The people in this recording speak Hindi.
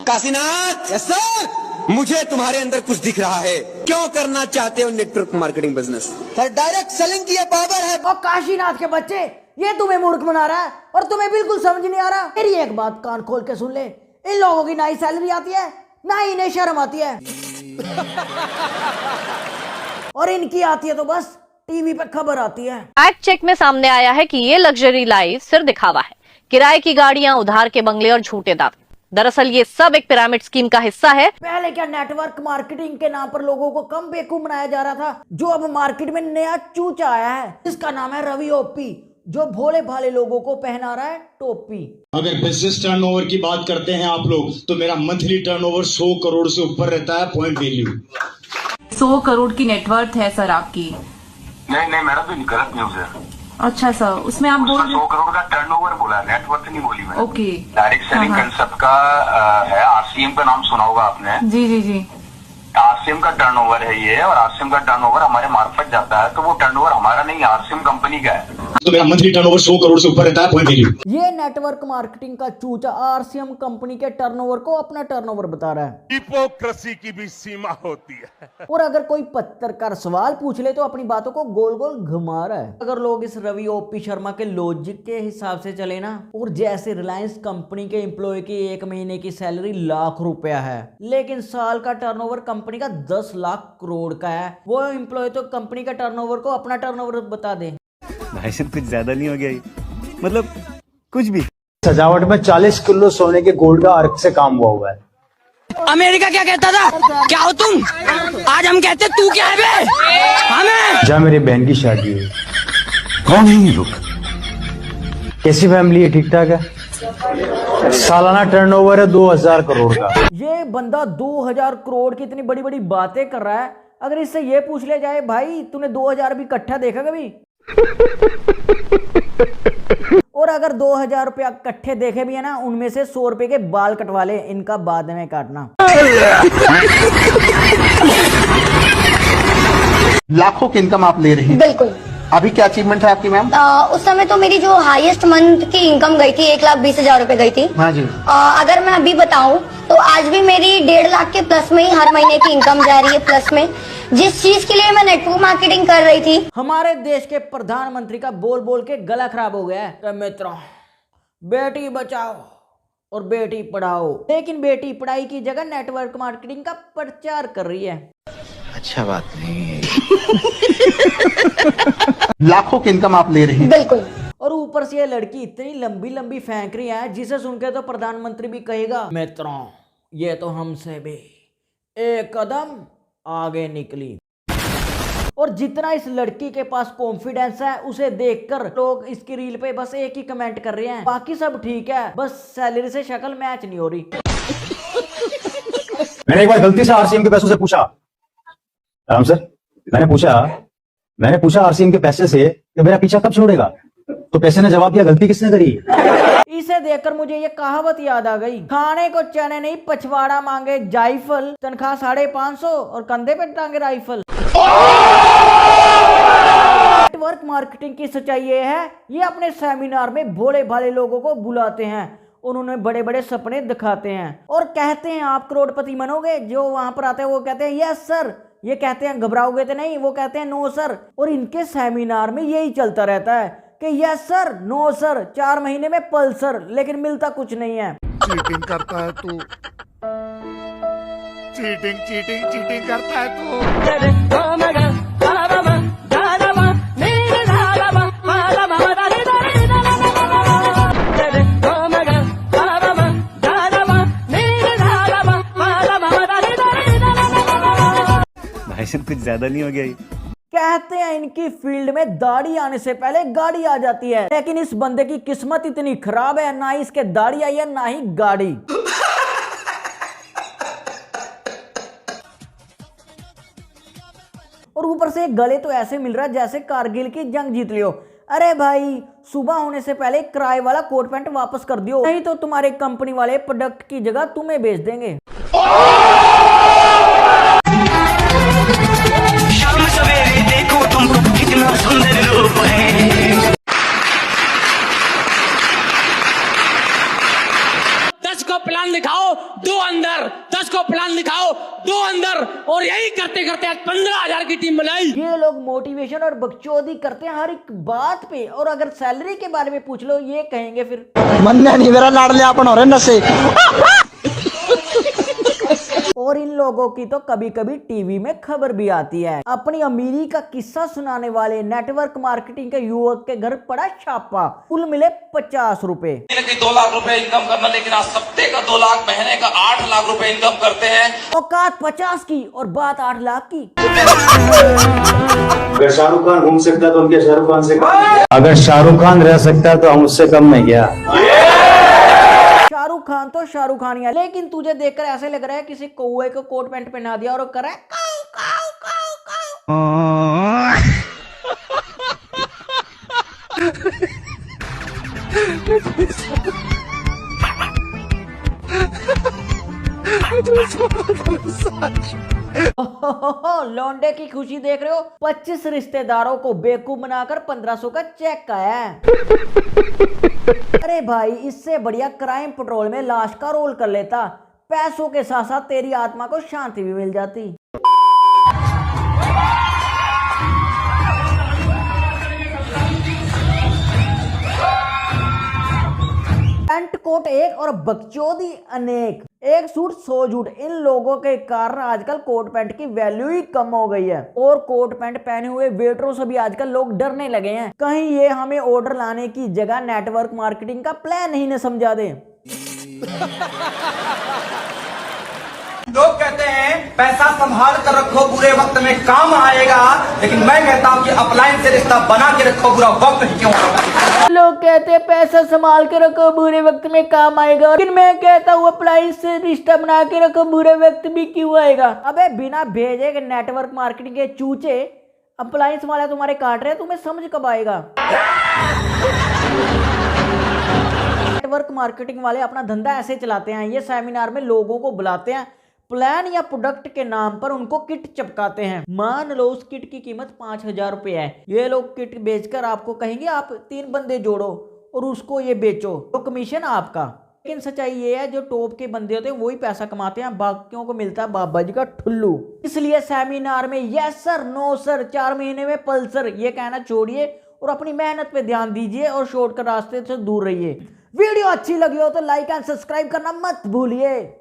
काशीनाथ, यस सर, मुझे तुम्हारे अंदर कुछ दिख रहा है। क्यों करना चाहते हो network marketing business? Sir direct selling की ये पावर है। और काशीनाथ के बच्चे, ये तुम्हें मूर्ख बना रहा है और तुम्हें बिल्कुल समझ नहीं आ रहा। मेरी एक बात कान खोल के सुन ले, इन लोगों की ना ही सैलरी आती है ना ही इन्हें शर्म आती है और इनकी आती है तो बस टीवी पे खबर आती है। फैक्ट चेक में सामने आया है कि ये लग्जरी लाइफ सिर्फ दिखावा है। किराए की गाड़ियां, उधार के बंगले और झूठे दावे, दरअसल ये सब एक पिरामिड स्कीम का हिस्सा है। पहले क्या नेटवर्क मार्केटिंग के नाम पर लोगों को कम बेवकूफ बनाया जा रहा था, जो अब मार्केट में नया चूचा आया है जिसका नाम है रवि ओपी, जो भोले भाले लोगों को पहना रहा है टोपी। अगर बिजनेस टर्नओवर की बात करते हैं आप लोग, तो मेरा मंथली टर्नओवर 100 करोड़ से ऊपर रहता है। पॉइंट वैल्यू 100 करोड़ की नेटवर्थ है सर आपकी। नहीं मैडम, तो गलत न्यूज है। अच्छा सर, उसमें आप बोल 100 करोड़ का टर्नओवर बोला, नेटवर्थ नहीं बोली मैंने। ओके, डायरेक्ट सेलिंग कंसेप्ट का है। आरसीएम का नाम सुना होगा आपने। जी जी जी। आरसीएम का टर्नओवर है ये, और आरसीएम का टर्नओवर हमारे मार्फत जाता है, तो वो टर्नओवर हमारा नहीं, आरसीएम कंपनी का है। तो मेरा मंथली टर्नओवर 100 करोड़ से ऊपर रहता है। पॉइंट वैल्यू ये नेटवर्क मार्केटिंग का चूचा आरसीएम कंपनी के टर्नओवर को अपना टर्नओवर बता रहा है। हिपोक्रेसी की भी सीमा होती है। और अगर कोई पत्रकार सवाल पूछ ले तो अपनी बातों को गोल गोल घुमा रहा है। अगर लोग इस रवि ओपी शर्मा के लॉजिक के हिसाब से चले ना, और जैसे रिलायंस कंपनी के एम्प्लॉय की एक महीने की सैलरी लाख रुपया है, लेकिन साल का टर्नओवर कंपनी का 10 लाख करोड़ का है, वो एम्प्लॉय तो कंपनी का टर्नओवर को अपना टर्नओवर बता दे। भाई साहब कुछ ज्यादा नहीं हो गया? मतलब कुछ भी। सजावट में 40 किलो सोने के गोल्ड का अर्क से काम हुआ है। अमेरिका क्या कहता था, क्या हो तुम? आज हम कहते तू क्या है बे? हमें जहाँ मेरी बहन की शादी हुई। कौन है ये लोग? कैसी फैमिली है? ठीक ठाक है। सालाना टर्नओवर है 2000 करोड़ का। ये बंदा 2000 करोड़ की इतनी बड़ी बड़ी बातें कर रहा है। अगर इससे ये पूछ ले जाए, भाई तूने 2000 भी इकट्ठा देखा कभी? और अगर 2000 रुपया इकट्ठे देखे भी है ना, उनमें से 100 रुपए के बाल कटवा ले, इनका बाद में काटना। लाखों की इनकम आप ले रही हैं। बिल्कुल। अभी क्या अचीवमेंट है आपकी मैम? उस समय तो मेरी जो हाईएस्ट मंथ की इनकम गई थी 1,20,000 रुपए गई थी। हाँ जी। अगर मैं अभी बताऊं तो आज भी मेरी 1.5 लाख के प्लस में ही हर महीने की इनकम जा रही है प्लस में, जिस चीज के लिए मैं नेटवर्क मार्केटिंग कर रही थी। हमारे देश के प्रधानमंत्री का बोल बोल के गला खराब हो गया है। तो मित्रों, बेटी बचाओ और बेटी पढ़ाओ, लेकिन बेटी पढ़ाई की जगह नेटवर्क मार्केटिंग का प्रचार कर रही है। अच्छा बात नहीं है। लाखों की इनकम आप ले रही हैं। बिल्कुल। और ऊपर से ये लड़की इतनी लंबी लंबी फेंक रही है, जिसे सुनकर तो प्रधानमंत्री भी कहेगा, मित्रों ये तो हमसे भी एक कदम आगे निकली। और जितना इस लड़की के पास कॉन्फिडेंस है, उसे देखकर लोग इसकी रील पे बस एक ही कमेंट कर रहे हैं, बाकी सब ठीक है, बस सैलरी से शक्ल मैच नहीं हो रही। मैंने एक बार गलती से आरसीएम के पैसों से पूछा, राम सर, मैंने पूछा आरसीएम के पैसे से कि मेरा पीछा कब छोड़ेगा, तो पैसे ने जवाब दिया, गलती किसने करी? इसे देखकर मुझे ये कहावत याद आ गई, खाने को चने नहीं पछवाड़ा मांगे जायफल, तनख्वाह 550 और कंधे पे टांगे राइफल। नेटवर्क मार्केटिंग की सच्चाई ये है, ये अपने सेमिनार में भोले भाले लोगों को बुलाते हैं, उन्होंने बड़े बड़े सपने दिखाते हैं और कहते हैं आप करोड़पति बनोगे। जो वहां पर आते हैं वो कहते हैं यस सर, ये कहते हैं घबराओगे तो नहीं, वो कहते हैं नो सर। और इनके सेमिनार में यही चलता रहता है कि यस सर, नो सर, 4 महीने में पल्सर, लेकिन मिलता कुछ नहीं है। चीटिंग करता है तू, चीटिंग करता है तू। भाई साहब कुछ ज्यादा नहीं हो गया? कहते हैं इनकी फील्ड में दाढ़ी आने से पहले गाड़ी आ जाती है, लेकिन इस बंदे की किस्मत इतनी खराब है, ना ही इसके दाढ़ी आई है ना ही गाड़ी। और ऊपर से गले तो ऐसे मिल रहा है जैसे कारगिल की जंग जीत लियो। अरे भाई, सुबह होने से पहले किराए वाला कोट पैंट वापस कर दियो, नहीं तो तुम्हारे कंपनी वाले प्रोडक्ट की जगह तुम्हें बेच देंगे। शाम सवेरे देखो तुम कितना सुंदर रूप है। 10 को प्लान दिखाओ, 2 अंदर, 10 को प्लान दिखाओ, 2 अंदर, और यही करते करते आज 15,000 की टीम बनाई। ये लोग मोटिवेशन और बकचोदी करते हैं हर एक बात पे, और अगर सैलरी के बारे में पूछ लो ये कहेंगे फिर मन नहीं मेरा लाडले अपन हो रहे नशे। और इन लोगों की तो कभी कभी टीवी में खबर भी आती है। अपनी अमीरी का किस्सा सुनाने वाले नेटवर्क मार्केटिंग के युवक के घर पड़ा छापा, कुल मिले 50 रुपए। 2 लाख रुपए इनकम करना, लेकिन आज सप्ते का 2 लाख, महीने का 8 लाख रुपए इनकम करते हैं। औकात 50 की और बात 8 लाख की। अगर शाहरुख खान घूम सकता है तो उनके शाहरुख खान से अगर शाहरुख खान रह सकता है तो हम उससे कम नहीं गया। शाहरुख खान तो शाहरुख खान ही है, लेकिन तुझे देखकर ऐसे लग रहा है किसी कौवे को कोट पैंट पहना दिया और कर रहा है काऊ काऊ काऊ काऊ। लौंडे की खुशी देख रहे हो? 25 रिश्तेदारों को बेवकूफ बनाकर 1500 का चेक आया है। अरे भाई, इससे बढ़िया क्राइम पेट्रोल में लाश का रोल कर लेता, पैसों के साथ साथ तेरी आत्मा को शांति भी मिल जाती। पैंट कोट एक और बकचोदी अनेक, एक सूट 100 झूठ। इन लोगों के कारण आजकल कोट पैंट की वैल्यू ही कम हो गई है, और कोट पैंट पहने हुए वेटरों से भी आजकल लोग डरने लगे हैं, कहीं ये हमें ऑर्डर लाने की जगह नेटवर्क मार्केटिंग का प्लान ही न समझा दे। लोग कहते हैं पैसा संभाल कर रखो, बुरे वक्त में काम आएगा, लेकिन मैं कहता हूँ कि अपलाइन से रिश्ता बना के रखो, बुरा वक्त ही क्यों आएगा। लोग कहते हैं पैसा संभाल के रखो, बुरे वक्त में काम आएगा, लेकिन मैं कहता हूँ अप्लायंस से रिश्ता बना के रखो, बुरे वक्त भी क्यों आएगा। अबे बिना भेजे के नेटवर्क मार्केटिंग के चूचे अप्लायंस वाले तुम्हारे काट रहे हैं, तुम्हें समझ कब आएगा। नेटवर्क मार्केटिंग वाले अपना धंधा ऐसे चलाते हैं, ये सेमिनार में लोगों को बुलाते हैं, प्लान या प्रोडक्ट के नाम पर उनको किट चिपकाते हैं। मान लो उस किट की कीमत 5,000 रुपए है, ये लोग किट बेचकर आपको कहेंगे आप 3 बंदे जोड़ो और उसको ये बेचो, तो कमीशन आपका। लेकिन सच्चाई ये है, जो टॉप के बंदे होते हैं वही पैसा कमाते हैं, बाकियों को मिलता है बाबा जी का ठुल्लू। इसलिए सेमिनार में यस सर, नो सर, 4 महीने में पल्सर, ये कहना छोड़िए और अपनी मेहनत पे ध्यान दीजिए और शॉर्टकट रास्ते से दूर रहिए। वीडियो अच्छी लगी हो तो लाइक एंड सब्सक्राइब करना मत भूलिए।